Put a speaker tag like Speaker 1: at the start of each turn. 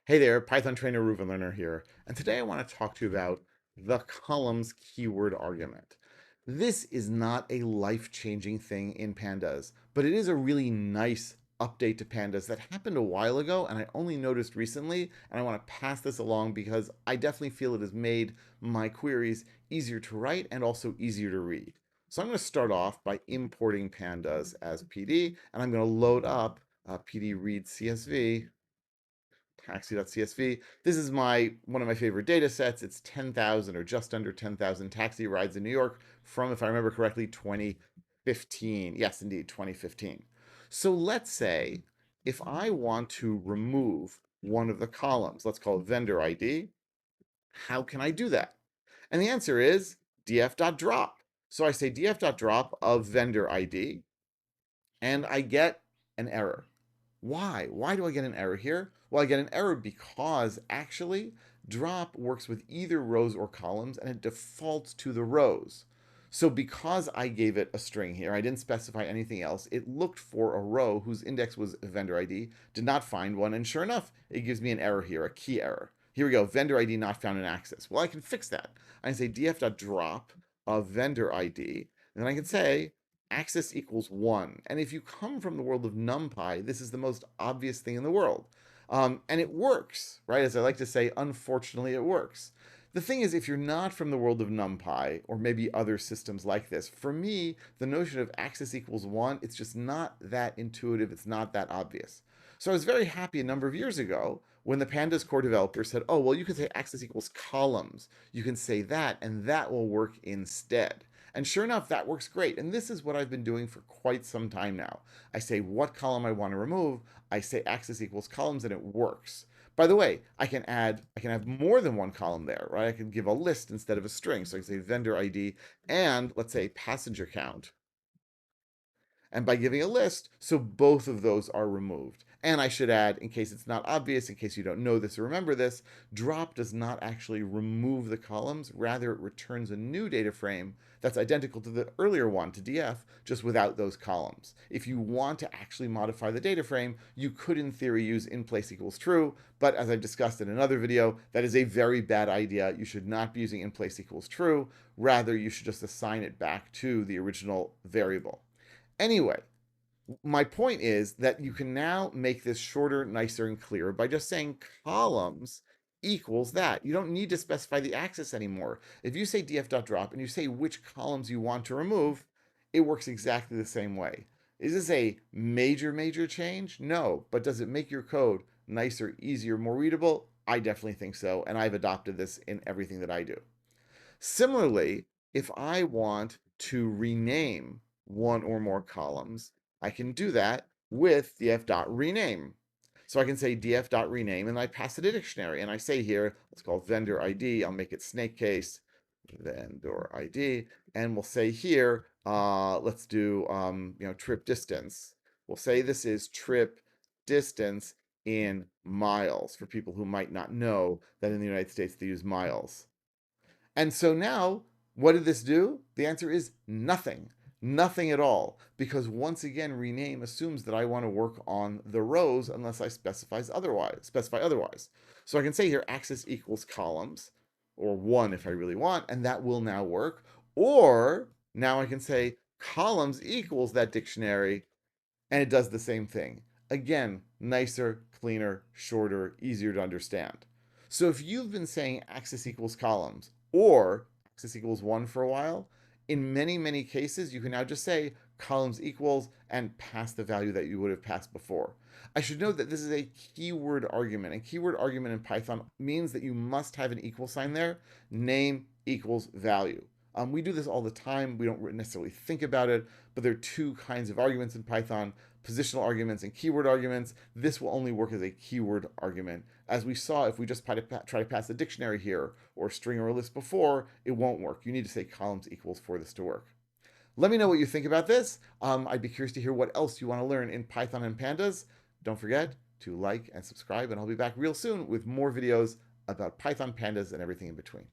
Speaker 1: Hey there, Python trainer Reuven Learner here, and today I want to talk to you about the columns keyword argument. This is not a life-changing thing in Pandas, but it is a really nice update to Pandas that happened a while ago and I only noticed recently, and I want to pass this along because I definitely feel it has made my queries easier to write and also easier to read. So I'm going to start off by importing Pandas as PD, and I'm going to load up PD read CSV taxi.csv. This is one of my favorite data sets. It's 10,000 or just under 10,000 taxi rides in New York from, if I remember correctly, 2015. Yes, indeed, 2015. So let's say if I want to remove one of the columns, let's call it vendor ID, how can I do that? And the answer is df.drop. So I say df.drop of vendor ID, and I get an error. Why? Why do I get an error here? Well, I get an error because actually drop works with either rows or columns and it defaults to the rows. So because I gave it a string here, I didn't specify anything else, it looked for a row whose index was vendor ID, did not find one, and sure enough, it gives me an error here, a key error. Here we go, vendor ID not found in access. Well, I can fix that. I can say df.drop of vendor ID, and then I can say access equals 1. And if you come from the world of NumPy, this is the most obvious thing in the world. And it works, right? As I like to say, unfortunately, it works. The thing is, if you're not from the world of NumPy, or maybe other systems like this, for me, the notion of access equals 1, it's just not that intuitive. It's not that obvious. So I was very happy a number of years ago when the Pandas core developer said, oh, well, you can say access equals columns. You can say that, and that will work instead. And sure enough, that works great. And this is what I've been doing for quite some time now. I say what column I want to remove. I say access equals columns, and it works. By the way, I can have more than one column there, right? I can give a list instead of a string. So I can say vendor ID and let's say passenger count, and by giving a list, so both of those are removed. And I should add, in case it's not obvious, in case you don't know this or remember this, drop does not actually remove the columns. Rather, it returns a new data frame that's identical to the earlier one, to df, just without those columns. If you want to actually modify the data frame, you could, in theory, use in place equals true, but as I've discussed in another video, that is a very bad idea. You should not be using in place equals true. Rather, you should just assign it back to the original variable. Anyway, my point is that you can now make this shorter, nicer, and clearer by just saying columns equals that. You don't need to specify the axis anymore. If you say df.drop and you say which columns you want to remove, it works exactly the same way. Is this a major, major change? No. But does it make your code nicer, easier, more readable? I definitely think so, and I've adopted this in everything that I do. Similarly, if I want to rename one or more columns, I can do that with df.rename. So I can say df.rename and I pass it a dictionary. And I say here, let's call it vendor ID. I'll make it snake case, vendor ID. And we'll say here, let's do, trip distance. We'll say this is trip distance in miles for people who might not know that in the United States they use miles. And so now, what did this do? The answer is nothing. Nothing at all. Because once again, rename assumes that I want to work on the rows unless I specify otherwise. So I can say here axis equals columns, or 1 if I really want, and that will now work. Or now I can say columns equals that dictionary, and it does the same thing. Again, nicer, cleaner, shorter, easier to understand. So if you've been saying axis equals columns or axis equals 1 for a while, in many, many cases, you can now just say columns equals and pass the value that you would have passed before. I should note that this is a keyword argument, and keyword argument in Python means that you must have an equal sign there, name equals value. We do this all the time. We don't necessarily think about it, but there are two kinds of arguments in Python, positional arguments and keyword arguments. This will only work as a keyword argument. As we saw, if we just try to pass a dictionary here or a string or a list before, it won't work. You need to say columns equals for this to work. Let me know what you think about this. I'd be curious to hear what else you want to learn in Python and Pandas. Don't forget to like and subscribe, and I'll be back real soon with more videos about Python, Pandas, and everything in between.